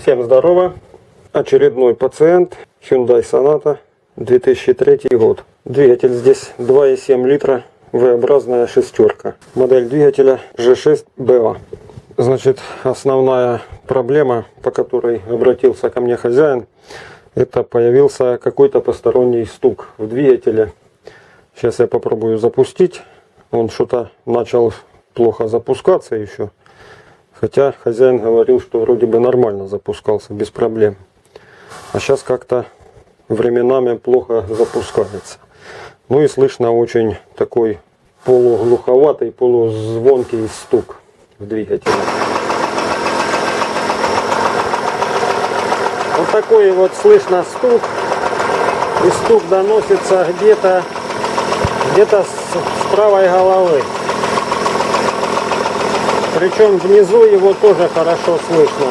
Всем здорово! Очередной пациент Hyundai Sonata 2003 год. Двигатель здесь 2,7 литра, V-образная шестерка. Модель двигателя G6BA. Значит, основная проблема, по которой обратился ко мне хозяин, это появился какой-то посторонний стук в двигателе. Сейчас я попробую запустить. Он что-то начал плохо запускаться еще. Хотя хозяин говорил, что вроде бы нормально запускался, без проблем. А сейчас как-то временами плохо запускается. Ну и слышно очень такой полуглуховатый, полузвонкий стук в двигателе. Вот такой вот слышно стук. И стук доносится где-то с правой головы. Причем внизу его тоже хорошо слышно.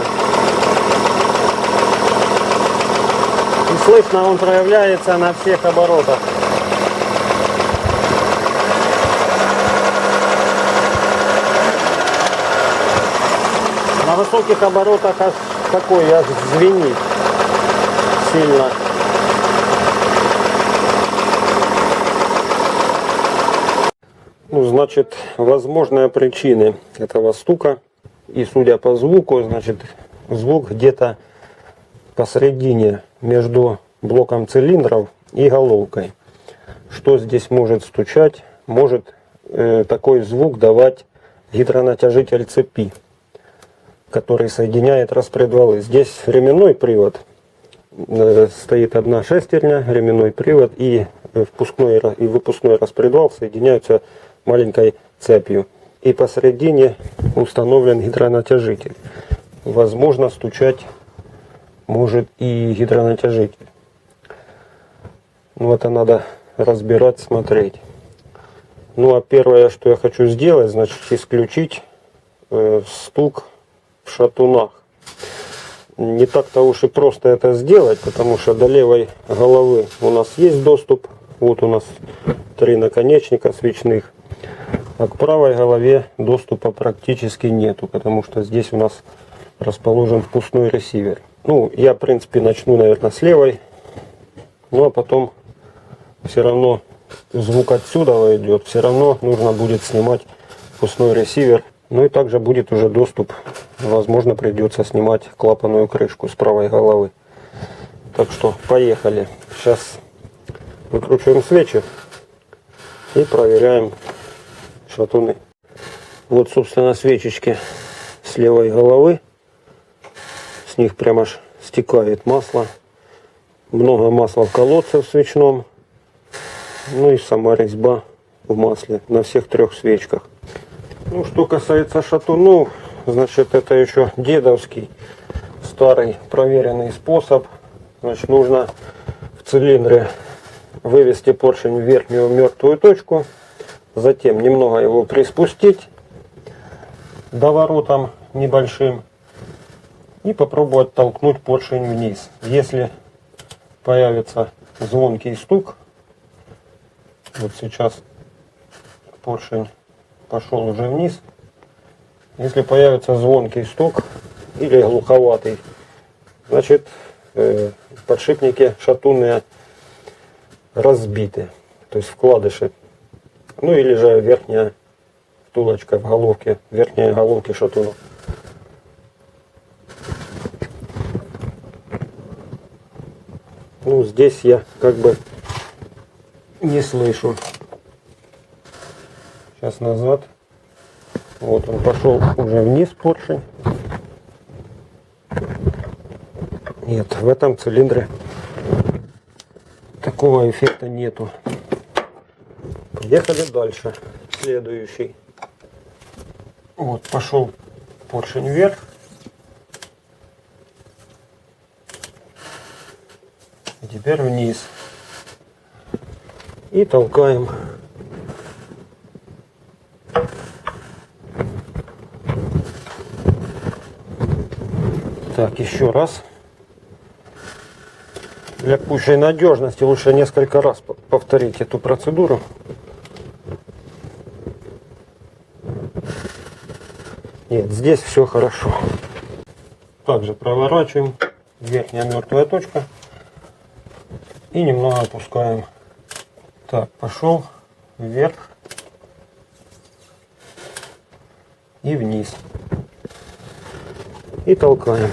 И слышно он проявляется на всех оборотах. На высоких оборотах аж такой, аж звенит сильно. Ну, значит, возможные причины этого стука. И судя по звуку, значит, звук где-то посередине между блоком цилиндров и головкой. Что здесь может стучать? Может такой звук давать гидронатяжитель цепи, который соединяет распредвалы. Здесь ременной привод. Стоит одна шестерня, ременной привод и впускной и выпускной распредвал соединяются маленькой цепью. И посередине установлен гидронатяжитель. Возможно, стучать может и гидронатяжитель. Ну, это надо разбирать, смотреть. Ну, а первое, что я хочу сделать, значит, исключить стук в шатунах. Не так-то уж и просто это сделать, потому что до левой головы у нас есть доступ. Вот у нас 3 наконечника свечных. А к правой голове доступа практически нету, потому что здесь у нас расположен впускной ресивер. Ну, я, в принципе, начну, наверное, с левой. Ну, а потом все равно звук отсюда идет. Все равно нужно будет снимать впускной ресивер. Ну, и также будет уже доступ. Возможно, придется снимать клапанную крышку с правой головы. Так что, поехали. Сейчас выкручиваем свечи и проверяем шатуны. Вот, собственно, свечечки с левой головы. С них прямо аж стекает масло. Много масла в колодце в свечном. Ну и сама резьба в масле на всех 3 свечках. Ну, что касается шатунов, значит, это еще дедовский старый проверенный способ. Значит, нужно в цилиндре вывести поршень в верхнюю мертвую точку. Затем немного его приспустить доворотом небольшим и попробовать толкнуть поршень вниз. Если появится звонкий стук, вот сейчас поршень пошел уже вниз. Если появится звонкий стук или глуховатый, значит, подшипники шатунные разбиты, то есть вкладыши. Ну или же верхняя втулочка в головке, верхние головки шатунов. Ну, здесь я как бы не слышу. Сейчас назад. Вот он пошел уже вниз поршень. Нет, в этом цилиндре такого эффекта нету. Поехали дальше. Следующий. Вот пошел поршень вверх. Теперь вниз. И толкаем. Так, еще раз. Для пущей надежности лучше несколько раз повторить эту процедуру. Нет, здесь все хорошо. также проворачиваем. Верхняя мертвая точка. И немного опускаем. Так, пошел вверх и вниз. И толкаем.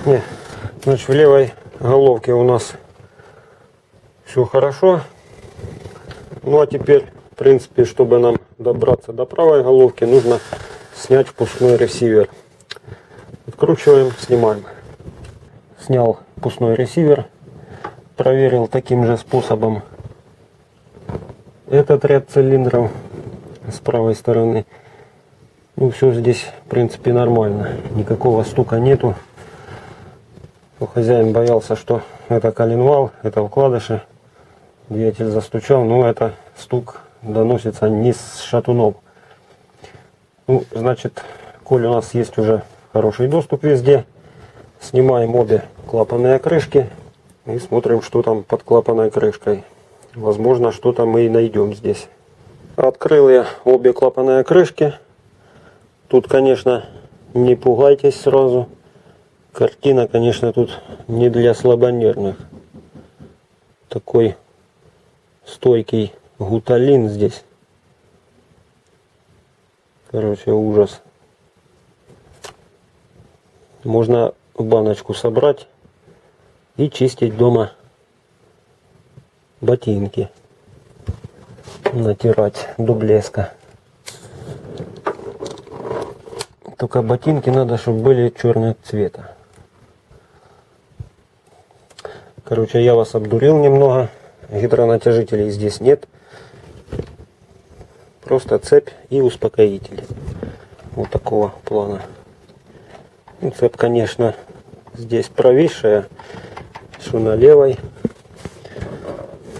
Не, значит, в левой головке у нас все хорошо. Ну а теперь, в принципе, чтобы нам добраться до правой головки, нужно снять впускной ресивер. Откручиваем, снимаем. Снял впускной ресивер. Проверил таким же способом этот ряд цилиндров с правой стороны. Ну, все здесь, в принципе, нормально. Никакого стука нету. Хозяин боялся, что это коленвал, это вкладыши. Двигатель застучал, но это стук доносится не с шатунов. Ну, значит, коль у нас есть уже хороший доступ везде, снимаем обе клапанные крышки и смотрим, что там под клапанной крышкой. Возможно, что-то мы и найдем здесь. Открыл я обе клапанные крышки. Тут, конечно, не пугайтесь сразу. Картина, конечно, тут не для слабонервных. Такой стойкий гуталин здесь. Короче, ужас. Можно в баночку собрать и чистить дома ботинки. Натирать до блеска. Только ботинки надо, чтобы были черного цвета. Короче, я вас обдурил немного. Гидронатяжителей здесь нет. Просто цепь и успокоитель. Вот такого плана. Ну, цепь, конечно, здесь провисшая. Что на левой,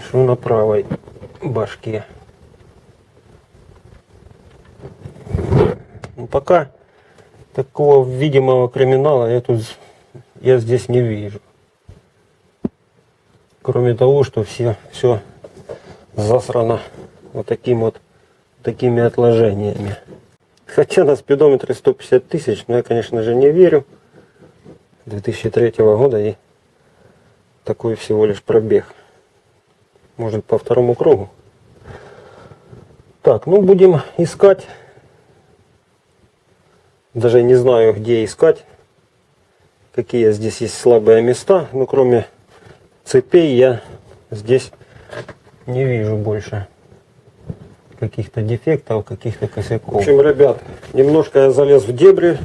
что на правой башке. Ну, пока такого видимого криминала я здесь не вижу. Кроме того, что все засрано такими отложениями. Хотя на спидометре 150 тысяч, но я, конечно же, не верю. 2003 года и такой всего лишь пробег. Может, по второму кругу. Так, ну будем искать. Даже не знаю, где искать. Какие здесь есть слабые места. Но кроме цепей я здесь не вижу больше каких-то дефектов, каких-то косяков. В общем, ребят, немножко я залез в дебри.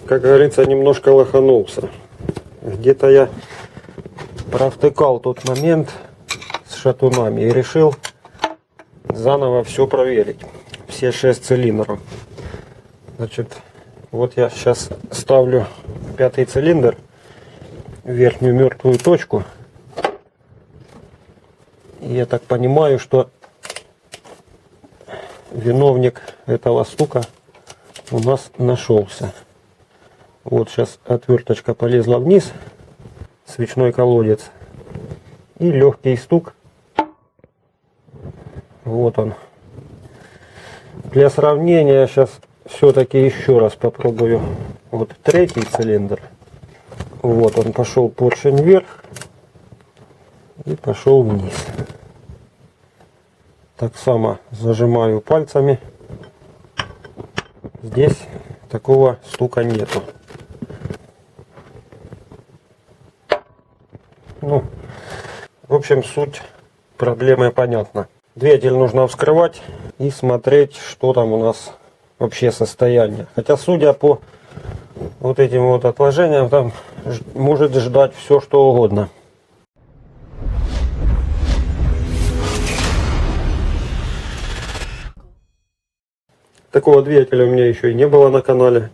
Как говорится, немножко лоханулся. Где-то я провтыкал тот момент с шатунами и решил заново все проверить. Все 6 цилиндров. Значит, вот я сейчас ставлю 5-й цилиндр в верхнюю мертвую точку. И я так понимаю, что виновник этого стука у нас нашелся. Вот сейчас отверточка полезла вниз, свечной колодец, и легкий стук. Вот он. Для сравнения сейчас все-таки еще раз попробую. Вот 3-й цилиндр. Вот он пошел поршень вверх и пошел вниз. Так само зажимаю пальцами. Здесь такого стука нету. Ну, в общем, суть проблемы понятна. Двигатель нужно вскрывать и смотреть, что там у нас вообще состояние. Хотя, судя по вот этим вот отложениям, там может ждать все, что угодно. Такого двигателя у меня еще и не было на канале.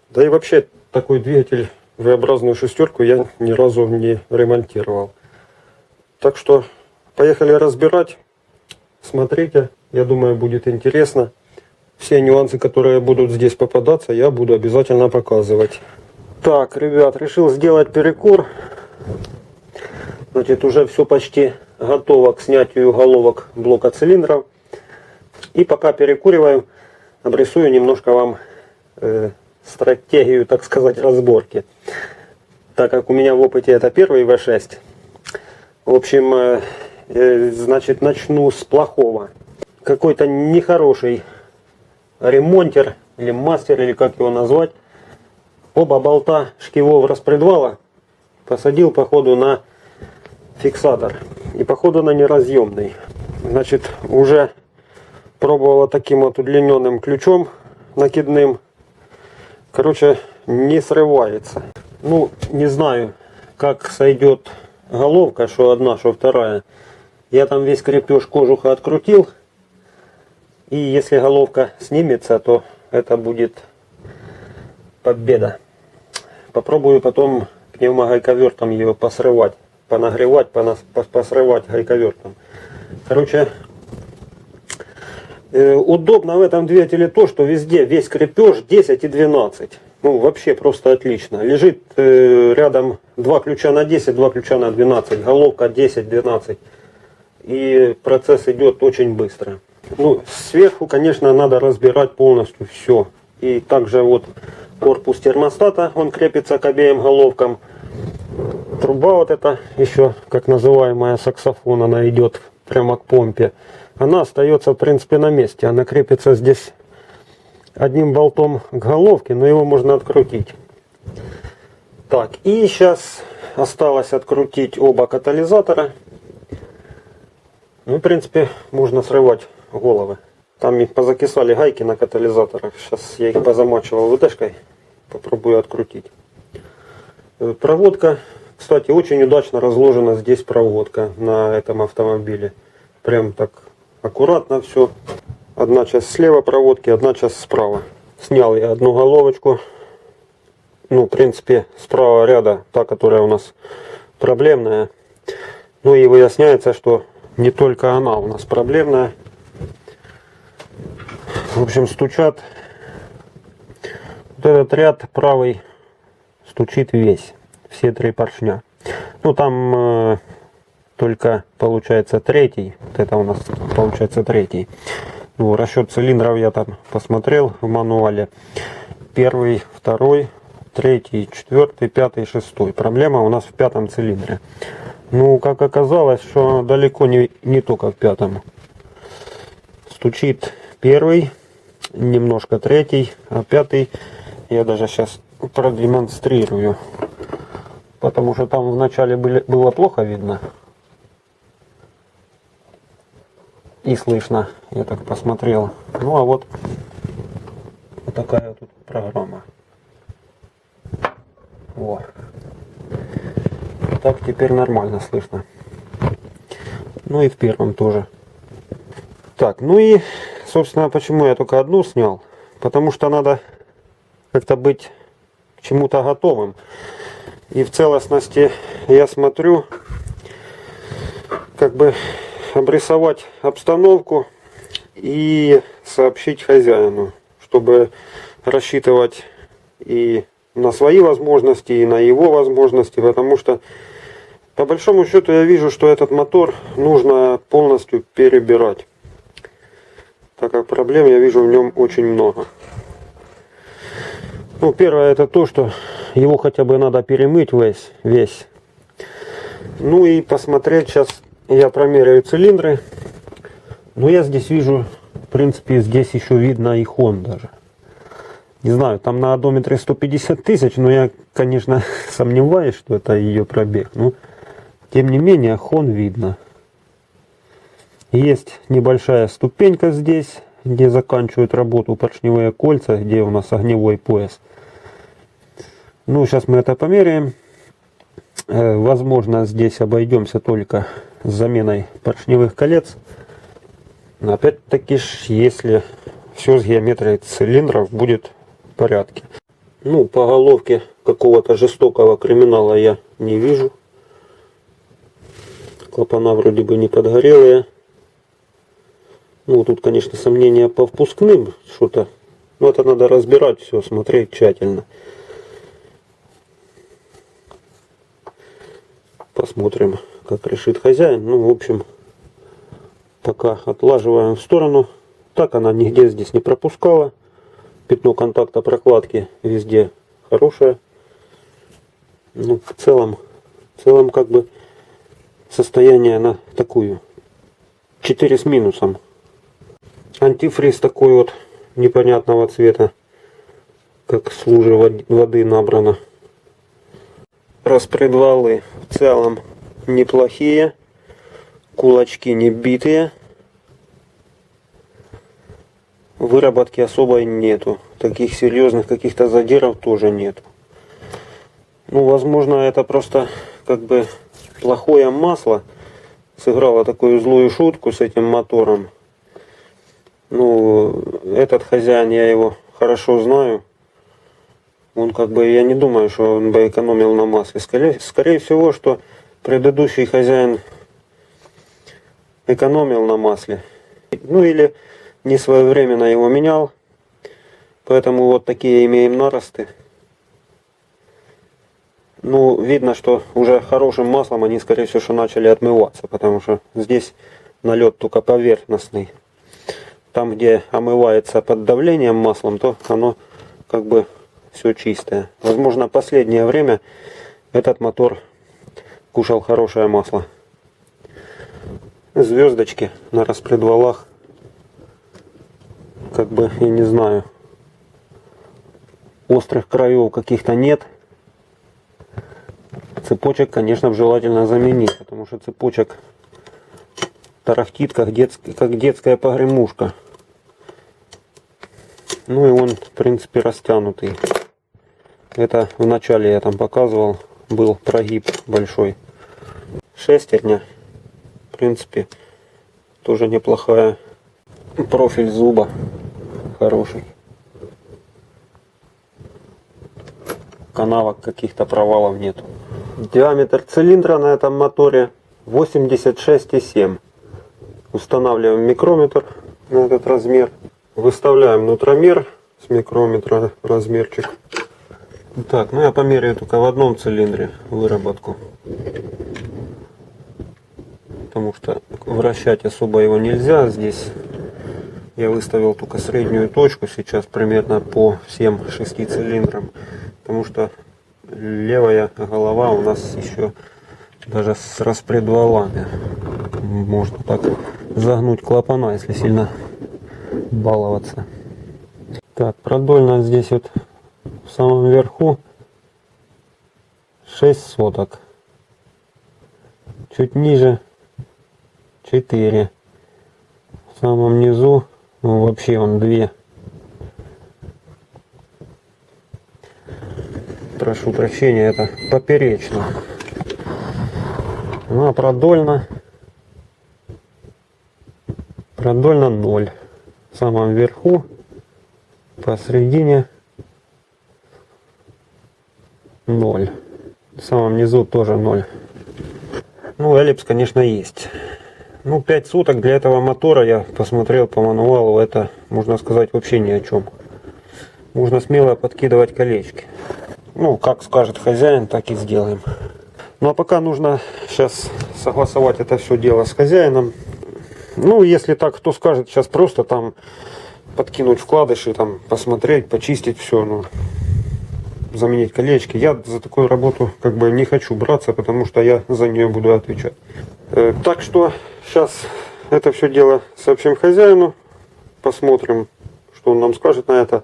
Да и вообще такой двигатель, V-образную шестерку, я ни разу не ремонтировал. Так что поехали разбирать. Смотрите, я думаю, будет интересно. Все нюансы, которые будут здесь попадаться, я буду обязательно показывать. Так, ребят, решил сделать перекур. Значит, уже все почти готово к снятию головок блока цилиндров. И пока перекуриваю, обрисую немножко вам стратегию, так сказать, разборки. Так как у меня в опыте это первый V6. В общем, значит, начну с плохого. Какой-то нехороший ремонтер или мастер, или как его назвать, оба болта шкивов распредвала посадил походу на фиксатор. И походу на неразъемный. Значит, уже пробовала таким вот удлиненным ключом накидным. Короче, не срывается. Ну, не знаю, как сойдет головка, что одна, что вторая. Я там весь крепеж кожуха открутил. И если головка снимется, то это будет победа. Попробую потом пневмогайковертом ее посрывать. Понагревать, посрывать гайковертом. Короче, удобно в этом двигателе то, что везде весь крепеж 10 и 12. Ну, вообще просто отлично. Лежит рядом 2 ключа на 10, 2 ключа на 12. Головка 10-12. И процесс идет очень быстро. Ну, сверху, конечно, надо разбирать полностью все. И также вот корпус термостата, он крепится к обеим головкам. Труба вот эта, еще как называемая саксофон, она идет прямо к помпе. Она остается, в принципе, на месте. Она крепится здесь одним болтом к головке, но его можно открутить. Так, и сейчас осталось открутить оба катализатора. Ну, в принципе, можно срывать головы. Там и позакисали гайки на катализаторах. Сейчас я их позамачивал ВДшкой. Попробую открутить. Проводка, кстати, очень удачно разложена здесь проводка на этом автомобиле. Прям так аккуратно все. Одна часть слева проводки, одна часть справа. Снял я одну головочку. Ну, в принципе, с правого ряда, та, которая у нас проблемная. Ну и выясняется, что не только она у нас проблемная. В общем, стучат. Вот этот ряд правый стучит весь. Все 3 поршня. Ну, там только получается третий. Вот это у нас получается третий. Ну, расчет цилиндров я там посмотрел в мануале. 1, 2, 3, 4, 5, 6. Проблема у нас в 5 цилиндре. Ну, как оказалось, что далеко не только в 5. Стучит 1, немножко 3, а 5 я даже сейчас продемонстрирую. Потому что там вначале было плохо видно. И слышно, я так посмотрел. Ну а вот такая тут программа. Во. Так теперь нормально слышно. Ну и в первом тоже. Так, ну и, собственно, почему я только одну снял? Потому что надо как-то быть к чему-то готовым. И в целостности я смотрю, как бы обрисовать обстановку и сообщить хозяину, чтобы рассчитывать и на свои возможности, и на его возможности, потому что по большому счету я вижу, что этот мотор нужно полностью перебирать, так как проблем я вижу в нем очень много. Ну, первое это то, что его хотя бы надо перемыть весь. Ну и посмотреть, сейчас я промеряю цилиндры. Но я здесь вижу, в принципе, здесь еще видно и хон даже. Не знаю, там на одометре 150 тысяч, но я, конечно, сомневаюсь, что это ее пробег. Но, тем не менее, хон видно. Есть небольшая ступенька здесь, где заканчивают работу поршневые кольца, где у нас огневой пояс. Ну, сейчас мы это померяем. Возможно, здесь обойдемся только с заменой поршневых колец. Но опять-таки, если все с геометрией цилиндров будет в порядке. Ну, по головке какого-то жестокого криминала я не вижу. Клапана вроде бы не подгорелые. Ну, тут, конечно, сомнения по впускным что-то. Но это надо разбирать все, смотреть тщательно. Посмотрим, как решит хозяин. Ну, в общем, пока отлаживаем в сторону Так она нигде здесь не пропускала. Пятно контакта прокладки везде хорошее. Ну, в целом как бы состояние на такую 4 с минусом. Антифриз такой вот непонятного цвета, как с лужи воды набрано. Распредвалы в целом неплохие, кулачки не битые, выработки особой нету, таких серьезных каких-то задиров тоже нет. Ну, возможно, это просто как бы плохое масло сыграло такую злую шутку с этим мотором. Ну, этот хозяин, я его хорошо знаю. Он как бы, я не думаю, что он бы экономил на масле. Скорее всего, что предыдущий хозяин экономил на масле. Ну или не своевременно его менял. Поэтому вот такие имеем наросты. Ну, видно, что уже хорошим маслом они, скорее всего, что начали отмываться. Потому что здесь налет только поверхностный. Там, где омывается под давлением маслом, то оно как бы все чистое. Возможно, последнее время этот мотор кушал хорошее масло. Звездочки на распредвалах, как бы, я не знаю, острых краев каких-то нет. Цепочек, конечно, желательно заменить, потому что цепочек тарахтит, как детская погремушка. Ну и он, в принципе, растянутый. Это в начале я там показывал, был прогиб большой. Шестерня, в принципе, тоже неплохая. Профиль зуба хороший. Канавок, каких-то провалов нету. Диаметр цилиндра на этом моторе 86,7. Устанавливаем микрометр на этот размер. Выставляем нутромер с микрометра размерчик. Так, ну я померяю только в одном цилиндре выработку. Потому что вращать особо его нельзя. Здесь я выставил только среднюю точку сейчас примерно по всем 6 цилиндрам. Потому что левая голова у нас еще даже с распредвалами. Можно так загнуть клапана, если сильно баловаться. Так, продольно здесь вот в самом верху 6 соток. Чуть ниже 4. В самом низу, ну, вообще он 2. Прошу прощения, это поперечно. Ну а продольно 0. В самом верху, посередине 0. В самом низу тоже 0. Ну, эллипс, конечно, есть. Ну, 5 суток для этого мотора, я посмотрел по мануалу, это, можно сказать, вообще ни о чем. Можно смело подкидывать колечки. Ну, как скажет хозяин, так и сделаем. Ну, а пока нужно сейчас согласовать это все дело с хозяином. Ну, если так, кто скажет, сейчас просто там подкинуть вкладыши, там посмотреть, почистить все, ну, заменить колечки. Я за такую работу как бы не хочу браться, потому что я за нее буду отвечать. Так что сейчас это все дело сообщим хозяину, посмотрим, что он нам скажет на это.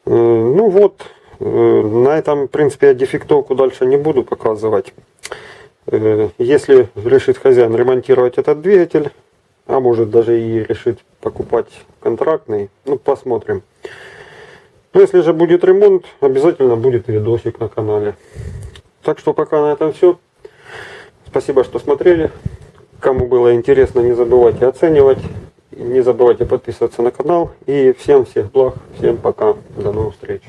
Ну вот, на этом, в принципе, я дефектовку дальше не буду показывать. Если решит хозяин ремонтировать этот двигатель, а может даже и решит покупать контрактный, ну посмотрим. Но если же будет ремонт, обязательно будет видосик на канале. Так что пока на этом все. Спасибо, что смотрели. Кому было интересно, не забывайте оценивать. Не забывайте подписываться на канал. И всем всех благ. Всем пока. До новых встреч.